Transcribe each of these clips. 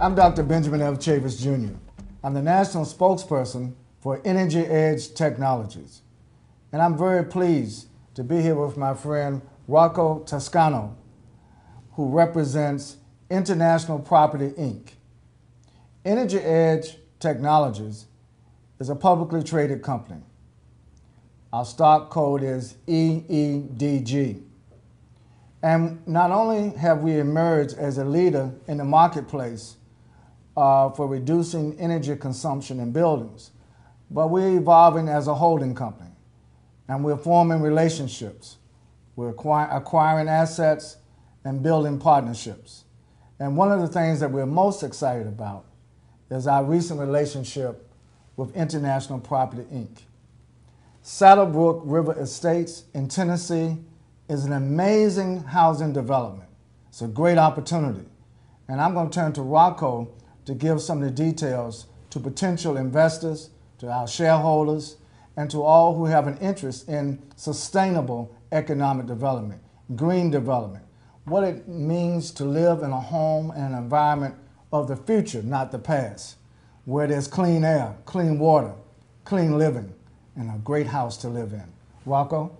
I'm Dr. Benjamin F. Chavis, Jr. I'm the national spokesperson for EnergyEdge Technologies. And I'm very pleased to be here with my friend Rocco Toscano, who represents International Property, Inc. EnergyEdge Technologies is a publicly traded company. Our stock code is EEDG. And not only have we emerged as a leader in the marketplace for reducing energy consumption in buildings, but we're evolving as a holding company. And we're forming relationships. We're acquiring assets and building partnerships. And one of the things that we're most excited about is our recent relationship with International Property, Inc. Saddlebrook River Estates in Tennessee is an amazing housing development. It's a great opportunity. And I'm going to turn to Rocco to give some of the details to potential investors, to our shareholders, and to all who have an interest in sustainable economic development, green development, what it means to live in a home and an environment of the future, not the past, where there's clean air, clean water, clean living, and a great house to live in. Rocco?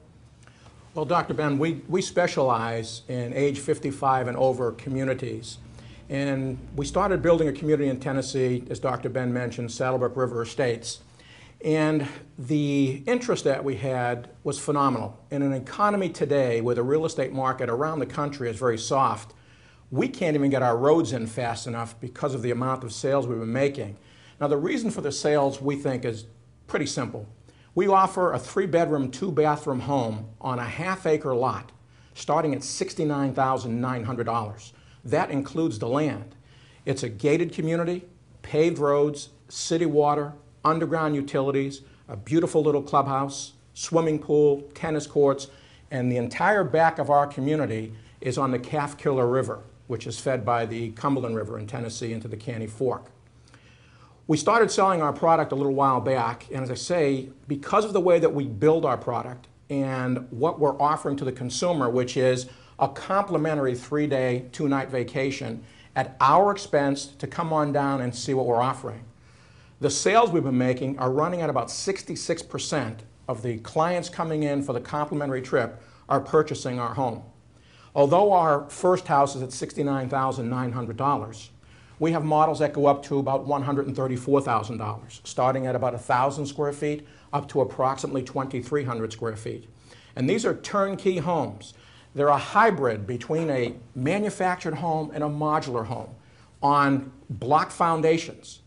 Well, Dr. Ben, we specialize in age 55 and over communities. And we started building a community in Tennessee, as Dr. Ben mentioned, Saddlebrook River Estates. And the interest that we had was phenomenal. In an economy today where the real estate market around the country is very soft, we can't even get our roads in fast enough because of the amount of sales we've been making. Now, the reason for the sales, we think, is pretty simple. We offer a 3-bedroom, 2-bathroom home on a half-acre lot starting at $69,900. That includes the land. It's a gated community, paved roads, city water, underground utilities, a beautiful little clubhouse, swimming pool, tennis courts, and the entire back of our community is on the Calf-Killer River, which is fed by the Cumberland River in Tennessee into the Caney Fork. We started selling our product a little while back, and as I say, because of the way that we build our product and what we're offering to the consumer, which is a complimentary 3-day, 2-night vacation at our expense to come on down and see what we're offering. The sales we've been making are running at about 66% of the clients coming in for the complimentary trip are purchasing our home. Although our first house is at $69,900, we have models that go up to about $134,000, starting at about 1,000 square feet up to approximately 2,300 square feet. And these are turnkey homes. They're a hybrid between a manufactured home and a modular home on block foundations.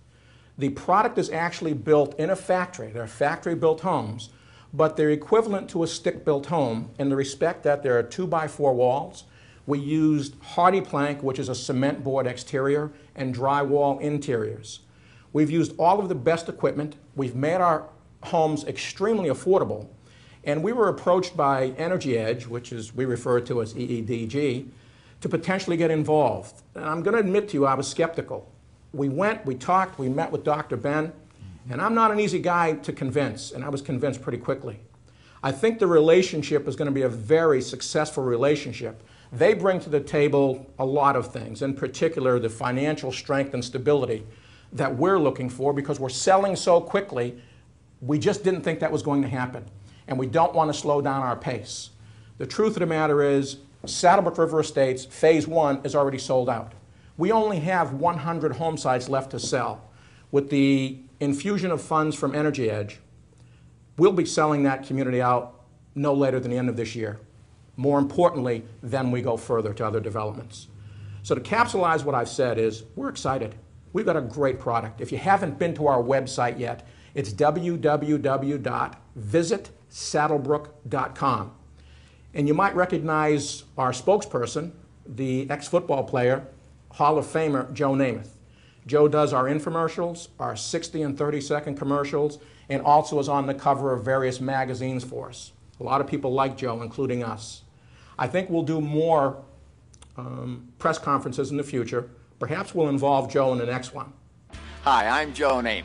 The product is actually built in a factory. They're factory-built homes, but they're equivalent to a stick-built home in the respect that there are 2x4 walls. We used hardy plank, which is a cement board exterior, and drywall interiors. We've used all of the best equipment. We've made our homes extremely affordable. And we were approached by EnergyEdge, which is we refer to as EEDG, to potentially get involved. And I'm going to admit to you, I was skeptical. We went, we talked, we met with Dr. Ben, and I'm not an easy guy to convince, and I was convinced pretty quickly. I think the relationship is going to be a very successful relationship. They bring to the table a lot of things, in particular the financial strength and stability that we're looking for because we're selling so quickly, we just didn't think that was going to happen. And we don't want to slow down our pace. The truth of the matter is, Saddlebrook River Estates, Phase 1 is already sold out. We only have 100 home sites left to sell. With the infusion of funds from EnergyEdge, we'll be selling that community out no later than the end of this year. More importantly, then we go further to other developments. So to capsulize what I've said is, we're excited. We've got a great product. If you haven't been to our website yet, it's www.visitsaddlebrook.com. And you might recognize our spokesperson, the ex-football player, Hall of Famer Joe Namath. Joe does our infomercials, our 60 and 30-second commercials, and also is on the cover of various magazines for us. A lot of people like Joe, including us. I think we'll do more press conferences in the future. Perhaps we'll involve Joe in the next one. Hi, I'm Joe Namath.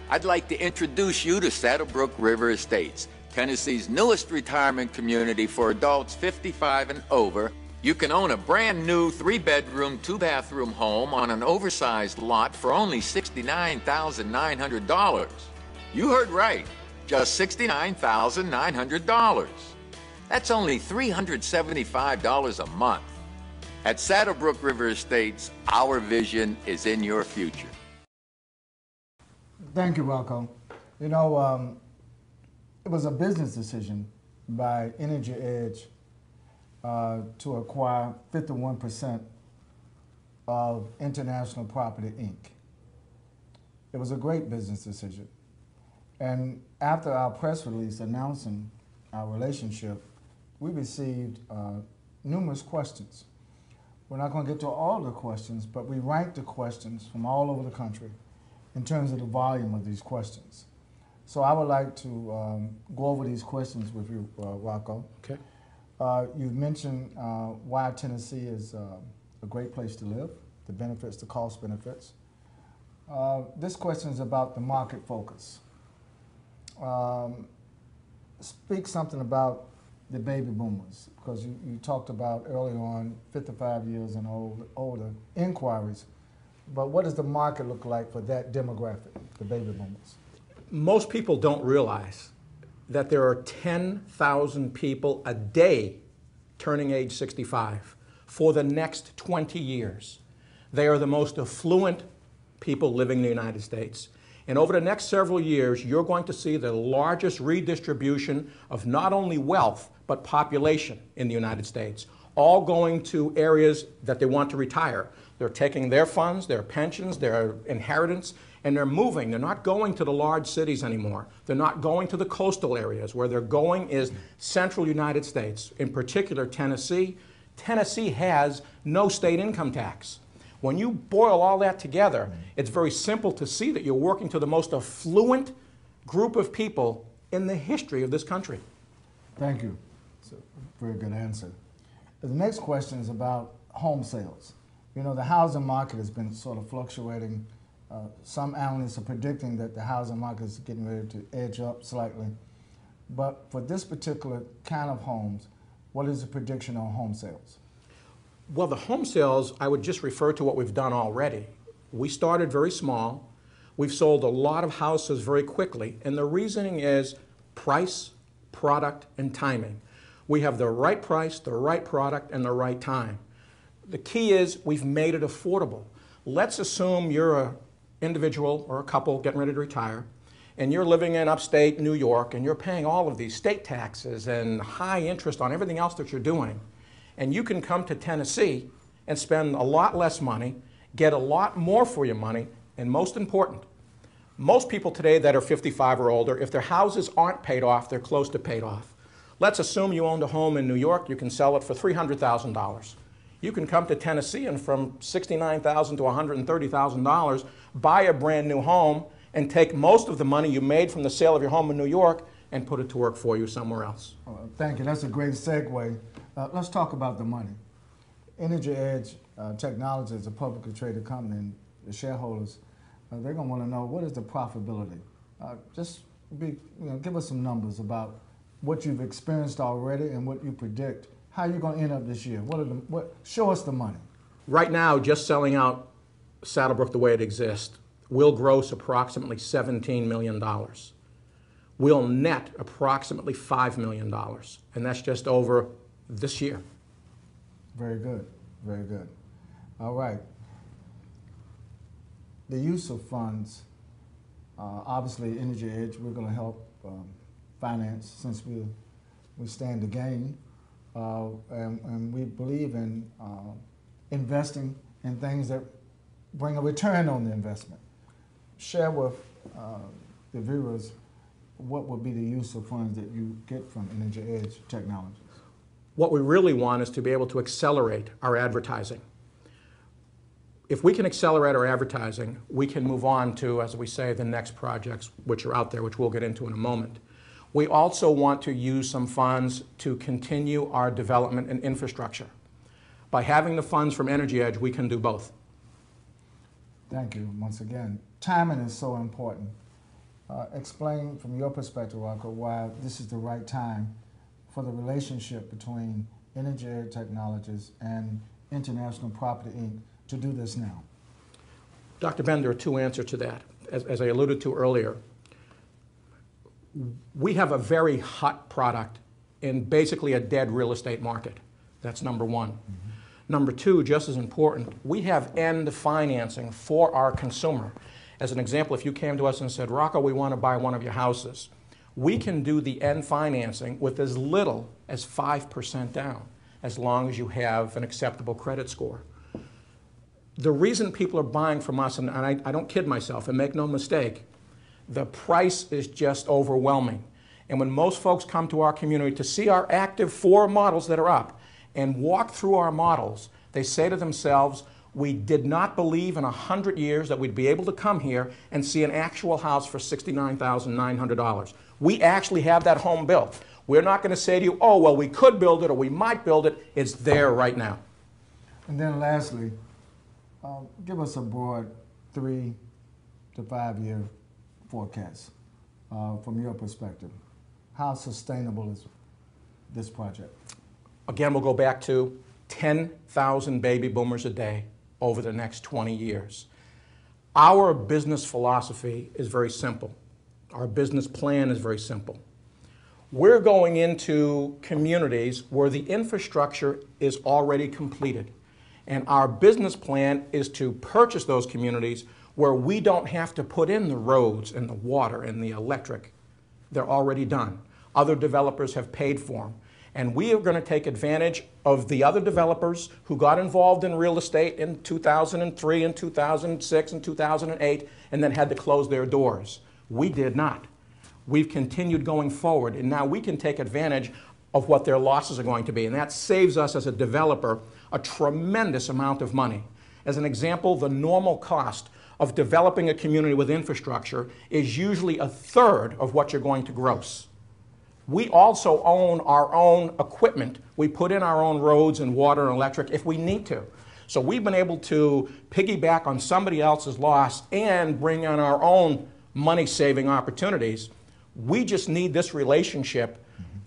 I'd like to introduce you to Saddlebrook River Estates, Tennessee's newest retirement community for adults 55 and over, You can own a brand new 3-bedroom, 2-bathroom home on an oversized lot for only $69,900. You heard right, just $69,900. That's only $375 a month. At Saddlebrook River Estates, our vision is in your future. Thank you, Rocco. You know, it was a business decision by EnergyEdge to acquire 51% of International Property, Inc. It was a great business decision. And after our press release announcing our relationship, we received numerous questions. We're not going to get to all the questions, but we ranked the questions from all over the country in terms of the volume of these questions. So I would like to go over these questions with you, Rocco. Okay. You've mentioned why Tennessee is a great place to live, the benefits, the cost benefits. This question is about the market focus. Speak something about the baby boomers, because you talked about earlier on 55 years and older inquiries. But what does the market look like for that demographic, the baby boomers? Most people don't realize that there are 10,000 people a day turning age 65 for the next 20 years. They are the most affluent people living in the United States. And over the next several years, you're going to see the largest redistribution of not only wealth, but population in the United States, all going to areas that they want to retire. They're taking their funds, their pensions, their inheritance, and they're moving. They're not going to the large cities anymore. They're not going to the coastal areas. Where they're going is central United States, in particular Tennessee. Tennessee has no state income tax. When you boil all that together, it's very simple to see that you're working to the most affluent group of people in the history of this country. Thank you. It's a very good answer. The next question is about home sales. You know, the housing market has been sort of fluctuating. Some analysts are predicting that the housing market is getting ready to edge up slightly. But for this particular kind of homes, what is the prediction on home sales? Well, the home sales, I would just refer to what we've done already. We started very small. We've sold a lot of houses very quickly, and the reasoning is price, product, and timing. We have the right price, the right product, and the right time. The key is we've made it affordable. Let's assume you're an individual or a couple getting ready to retire, and you're living in upstate New York, and you're paying all of these state taxes and high interest on everything else that you're doing. And you can come to Tennessee and spend a lot less money, get a lot more for your money, and most important, most people today that are 55 or older, if their houses aren't paid off, they're close to paid off. Let's assume you owned a home in New York, you can sell it for $300,000. You can come to Tennessee and from $69,000 to $130,000 buy a brand new home and take most of the money you made from the sale of your home in New York and put it to work for you somewhere else. Thank you. That's a great segue. Let's talk about the money. EnergyEdge Technology is a publicly traded company, and the shareholders, they're going to want to know, what is the profitability? Give us some numbers about what you've experienced already and what you predict. How are you going to end up this year? Show us the money. Right now, just selling out Saddlebrook the way it exists, we'll gross approximately $17 million. We'll net approximately $5 million, and that's just over this year. Very good, very good. All right. The use of funds, obviously EnergyEdge, we're going to help finance since we stand to gain. And we believe in investing in things that bring a return on the investment. Share with the viewers what would be the use of funds that you get from EnergyEdge Technologies. What we really want is to be able to accelerate our advertising. If we can accelerate our advertising, we can move on to, as we say, the next projects which are out there, which we'll get into in a moment. We also want to use some funds to continue our development and infrastructure. By having the funds from EnergyEdge, we can do both. Thank you once again. Timing is so important. Explain from your perspective, Rocco, why this is the right time for the relationship between EnergyEdge Technologies, and International Property Inc. to do this now? Dr. Ben, there are two answers to that. As I alluded to earlier, we have a very hot product in basically a dead real estate market. That's number one. Mm-hmm. Number two, just as important, we have end financing for our consumer. As an example, if you came to us and said, Rocco, we want to buy one of your houses, we can do the end financing with as little as 5% down, as long as you have an acceptable credit score. The reason people are buying from us, and I don't kid myself, and make no mistake, the price is just overwhelming. And when most folks come to our community to see our active 4 models that are up and walk through our models, they say to themselves, we did not believe in 100 years that we'd be able to come here and see an actual house for $69,900. We actually have that home built. We're not going to say to you, oh, well, we could build it or we might build it. It's there right now. And then lastly, give us a broad 3 to 5 year forecast from your perspective. How sustainable is this project? Again, we'll go back to 10,000 baby boomers a day over the next 20 years. Our business philosophy is very simple. Our business plan is very simple. We're going into communities where the infrastructure is already completed. And our business plan is to purchase those communities where we don't have to put in the roads and the water and the electric. They're already done. Other developers have paid for them. And we are going to take advantage of the other developers who got involved in real estate in 2003 and 2006 and 2008 and then had to close their doors. We did not. We've continued going forward, and now we can take advantage of what their losses are going to be. And that saves us as a developer a tremendous amount of money. As an example, the normal cost of developing a community with infrastructure is usually 1/3 of what you're going to gross. We also own our own equipment. We put in our own roads and water and electric if we need to. So we've been able to piggyback on somebody else's loss and bring on our own money-saving opportunities. We just need this relationship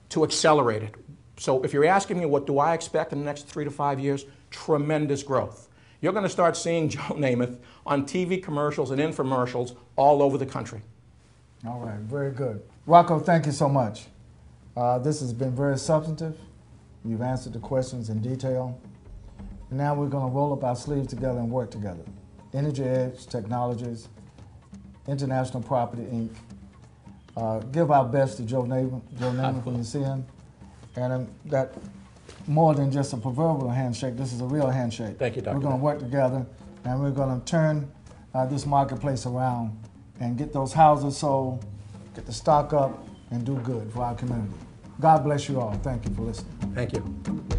to accelerate it. So if you're asking me what do I expect in the next 3 to 5 years, tremendous growth. You're going to start seeing Joe Namath on TV commercials and infomercials all over the country. All right, very good. Rocco, thank you so much. This has been very substantive. You've answered the questions in detail. And now we're going to roll up our sleeves together and work together. EnergyEdge Technologies, International Property Inc. Give our best to Joe Namath when you see him. And that more than just a proverbial handshake, this is a real handshake. Thank you, Dr. We're going to work together, and we're going to turn this marketplace around and get those houses sold, get the stock up, and do good for our community. God bless you all. Thank you for listening. Thank you.